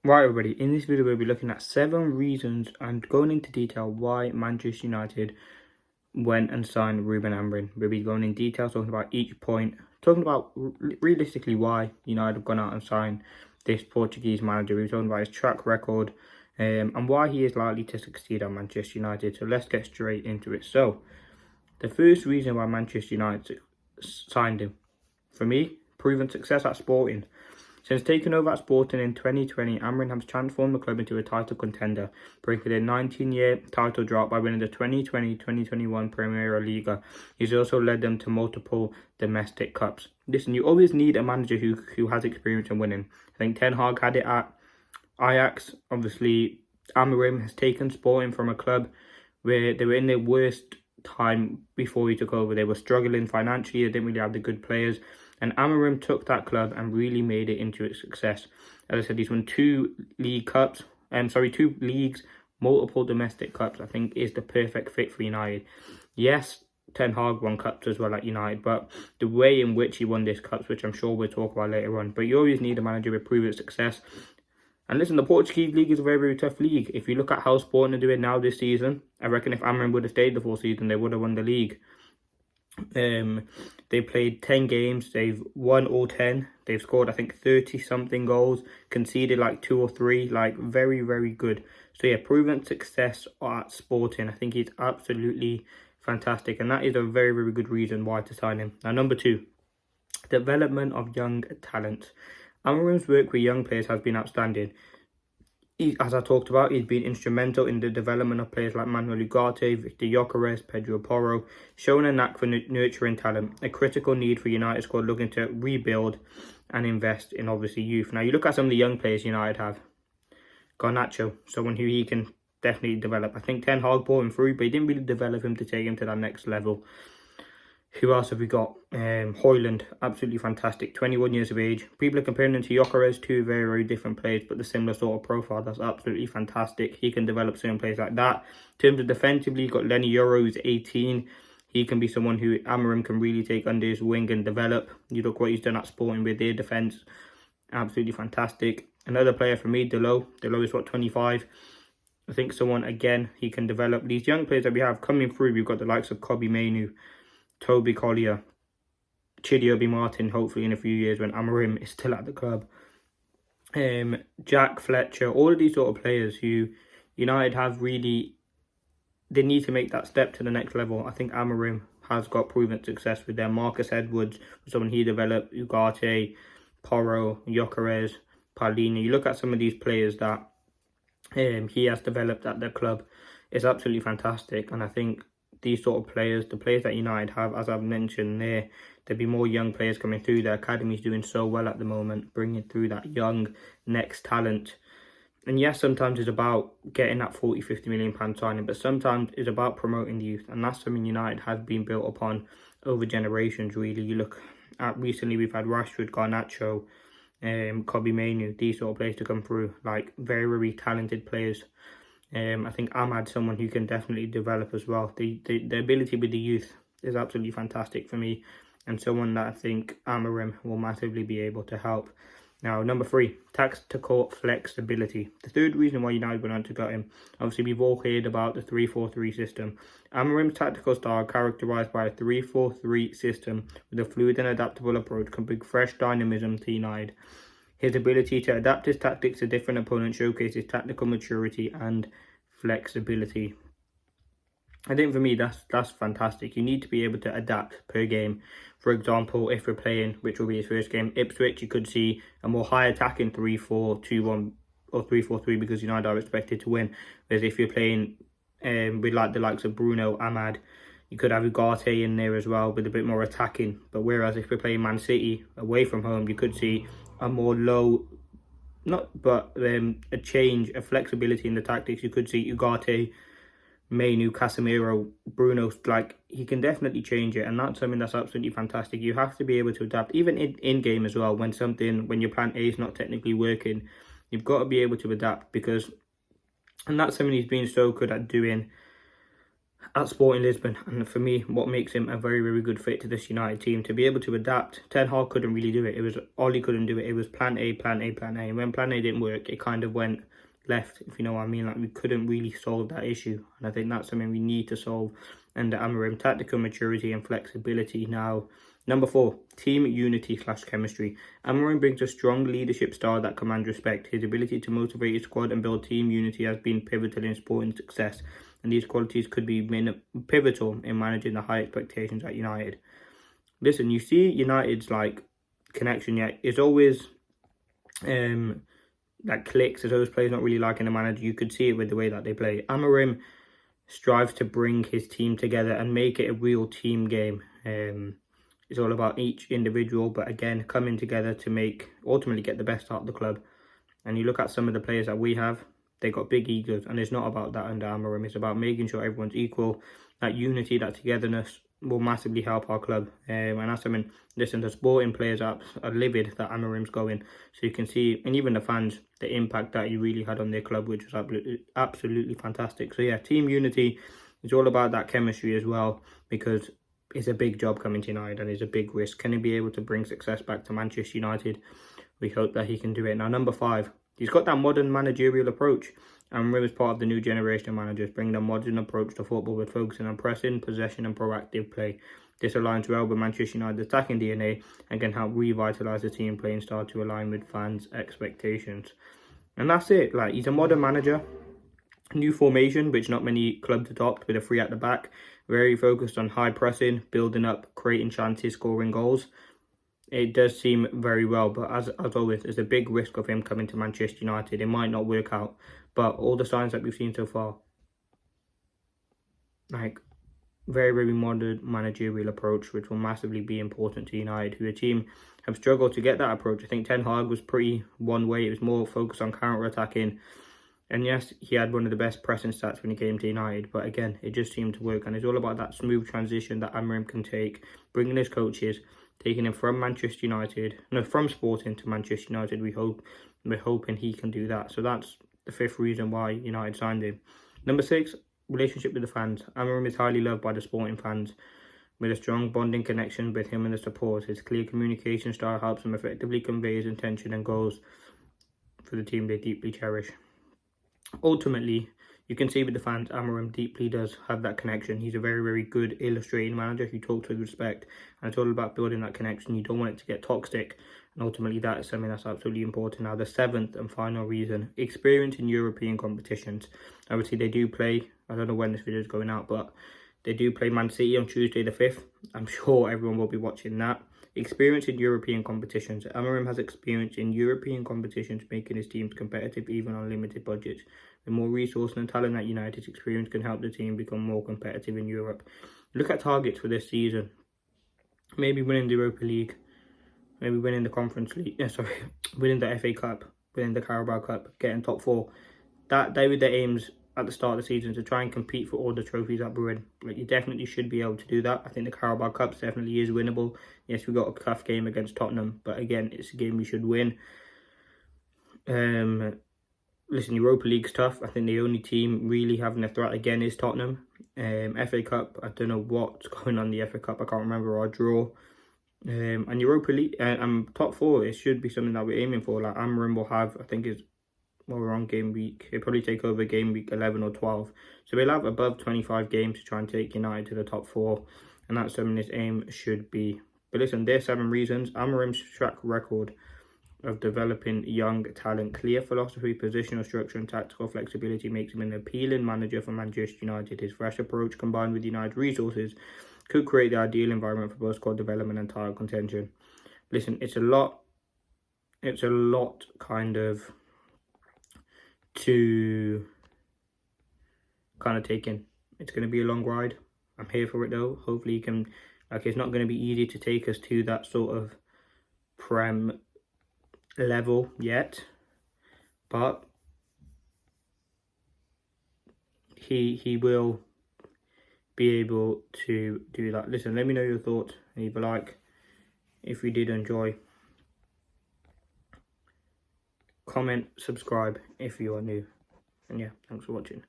Right, everybody, in this video we'll be looking at 7 reasons and going into detail why Manchester United went and signed Ruben Amorim. We'll be going in detail, talking about each point, talking about realistically why United have gone out and signed this Portuguese manager. We're talking about his track record and why he is likely to succeed at Manchester United. So let's get straight into it. So the first reason why Manchester United signed him, for me, proven success at Sporting. Since taking over at Sporting in 2020, Amorim has transformed the club into a title contender, breaking a 19-year title drought by winning the 2020-2021 Premier Liga. He's also led them to multiple domestic cups. Listen, you always need a manager who has experience in winning. I think Ten Hag had it at Ajax. Obviously, Amorim has taken Sporting from a club where they were in their worst time before he took over. They were struggling financially, they didn't really have the good players. And Amorim took that club and really made it into a success. As I said, he's won 2 leagues, multiple domestic cups. I think is the perfect fit for United. Yes, Ten Hag won cups as well at United, but the way in which he won these cups, which I'm sure we'll talk about later on. But you always need a manager with proven success. And listen, the Portuguese league is a very, very tough league. If you look at how Sporting are doing now this season, I reckon if Amorim would have stayed the full season, they would have won the league. They played 10 games, they've won all 10, they've scored I think 30 something goals, conceded like 2 or 3, like very, very good. So yeah, proven success at Sporting. I think he's absolutely fantastic, and that is a very, very good reason why to sign him. Now, number 2, development of young talent. Amorim's work with young players has been outstanding. As I talked about, he's been instrumental in the development of players like Manuel Ugarte, Victor Gyökeres, Pedro Porro, showing a knack for nurturing talent, a critical need for United squad looking to rebuild and invest in obviously youth. Now you look at some of the young players United have. Garnacho, someone who he can definitely develop. I think Ten Hag brought him through, but he didn't really develop him to take him to that next level. Who else have we got? Højlund, absolutely fantastic, 21 years of age. People are comparing him to Gyökeres, 2 very, very different players, but the similar sort of profile. That's absolutely fantastic. He can develop certain players like that. In terms of defensively, you've got Lenny Euro, who's 18. He can be someone who Amorim can really take under his wing and develop. You look what he's done at Sporting with their defence. Absolutely fantastic. Another player for me, Delo. Delo is what, 25. I think someone, again, he can develop. These young players that we have coming through, we've got the likes of Kobbie Mainoo, Toby Collier, Chidi Obi Martin, hopefully in a few years when Amorim is still at the club. Jack Fletcher, all of these sort of players who United have really, they need to make that step to the next level. I think Amorim has got proven success with them. Marcus Edwards, someone he developed, Ugarte, Porro, Gyökeres, Paulini. You look at some of these players that he has developed at the club, it's absolutely fantastic. And I think these sort of players, the players that United have, as I've mentioned there'll be more young players coming through. The academy's doing so well at the moment, bringing through that young next talent. And yes, sometimes it's about getting that 40, 50 million pound signing, but sometimes it's about promoting the youth. And that's something United has been built upon over generations, really. You look at recently, we've had Rashford, Garnacho, Kobbie Mainoo, these sort of players to come through, like very, very talented players. I think Ahmad, someone who can definitely develop as well. The ability with the youth is absolutely fantastic for me, and someone that I think Amorim will massively be able to help. Now, number 3, tactical flexibility. The third reason why United went on to get him, obviously we've all heard about the 3-4-3 system. Amorim's tactical style, characterised by a 3-4-3 system with a fluid and adaptable approach, can bring fresh dynamism to United. His ability to adapt his tactics to different opponents showcases tactical maturity and flexibility. I think for me, that's fantastic. You need to be able to adapt per game. For example, if we're playing, which will be his first game, Ipswich, you could see a more high attacking 3-4-2-1 or 3-4-3 because United are expected to win. Whereas if you're playing with like the likes of Bruno, Ahmad, you could have Ugarte in there as well with a bit more attacking. But whereas if we're playing Man City away from home, you could see a more low, a change, a flexibility in the tactics. You could see Ugarte, Mainoo, Casemiro, Bruno, like he can definitely change it, and that's something that's absolutely fantastic. You have to be able to adapt, even in game as well. When your plan A is not technically working, you've got to be able to adapt, because, and that's something he's been so good at doing at Sporting Lisbon, and for me, what makes him a very, very good fit to this United team, to be able to adapt. Ten Hag couldn't really do it. It was Ollie couldn't do it. It was plan A, plan A, plan A. And when plan A didn't work, it kind of went left, if you know what I mean. Like, we couldn't really solve that issue, and I think that's something we need to solve under Amorim: tactical maturity and flexibility. Now, number 4, team unity / chemistry. Amorim brings a strong leadership style that commands respect. His ability to motivate his squad and build team unity has been pivotal in Sporting success, and these qualities could be pivotal in managing the high expectations at United. Listen, you see United's like connection, yeah, it's always that clicks. There's always players not really liking the manager. You could see it with the way that they play. Amorim strives to bring his team together and make it a real team game. It's all about each individual, but again, coming together to ultimately get the best out of the club. And you look at some of the players that we have, they got big egos, and it's not about that under Amorim. It's about making sure everyone's equal. That unity, that togetherness will massively help our club. And that's something, listen, the Sporting players are livid that Amorim's going. So you can see, and even the fans, the impact that he really had on their club, which was absolutely fantastic. So yeah, team unity is all about that chemistry as well, because it's a big job coming to United and it's a big risk. Can he be able to bring success back to Manchester United? We hope that he can do it. Now, number 5, he's got that modern managerial approach. Amorim is part of the new generation of managers, bringing a modern approach to football with focusing on pressing, possession and proactive play. This aligns well with Manchester United's attacking DNA and can help revitalise the team playing style to align with fans' expectations. And that's it. Like, he's a modern manager. New formation, which not many clubs adopt, with a 3 at the back. Very focused on high pressing, building up, creating chances, scoring goals. It does seem very well, but as always, there's a big risk of him coming to Manchester United. It might not work out, but all the signs that we've seen so far, like, very, very modern managerial approach, which will massively be important to United, who a team have struggled to get that approach. I think Ten Hag was pretty one way. It was more focused on counter-attacking. And yes, he had one of the best pressing stats when he came to United, but again, it just seemed to work. And it's all about that smooth transition that Amorim can take, bringing his coaches, taking him from from Sporting to Manchester United. We're hoping he can do that. So that's the 5th reason why United signed him. Number 6, relationship with the fans. Amorim is highly loved by the Sporting fans, with a strong bonding connection with him and the support. His clear communication style helps him effectively convey his intention and goals for the team they deeply cherish. Ultimately, you can see with the fans, Amorim deeply does have that connection. He's a very, very good illustrating manager who talks with respect, and it's all about building that connection. You don't want it to get toxic, and ultimately that is something that's absolutely important. Now, the 7th and final reason, experience in European competitions. Obviously, they do play, I don't know when this video is going out, but they do play Man City on Tuesday the 5th. I'm sure everyone will be watching that. Experience in European competitions. Amorim has experience in European competitions, making his teams competitive even on limited budgets. With more resources and talent at United's experience can help the team become more competitive in Europe. Look at targets for this season. Maybe winning the Europa League. Maybe winning the Conference League. Winning the FA Cup. Winning the Carabao Cup. Getting top 4. They were the aims at the start of the season, to try and compete for all the trophies that we're in. Like, you definitely should be able to do that. I think the Carabao Cup definitely is winnable. Yes, we got a tough game against Tottenham, but again, it's a game we should win. Listen, Europa League's tough. I think the only team really having a threat again is Tottenham. FA Cup, I don't know what's going on in the FA Cup. I can't remember our draw. And Europa League, top 4, it should be something that we're aiming for. Like, Amorim will have, I think it's, well, we're on game week. He'll probably take over game week 11 or 12. So we'll have above 25 games to try and take United to the top 4. And that's something his aim should be. But listen, there's 7 reasons. Amorim's track record of developing young talent, clear philosophy, positional structure and tactical flexibility makes him an appealing manager for Manchester United. His fresh approach, combined with United's resources, could create the ideal environment for both squad development and title contention. Listen, it's a lot kind of to kind of take in. It's going to be a long ride. I'm here for it though. Hopefully you can, like, it's not going to be easy to take us to that sort of Prem level yet, but he will be able to do that. Listen, let me know your thoughts, leave a like if you did enjoy, comment, subscribe if you are new, and yeah, thanks for watching.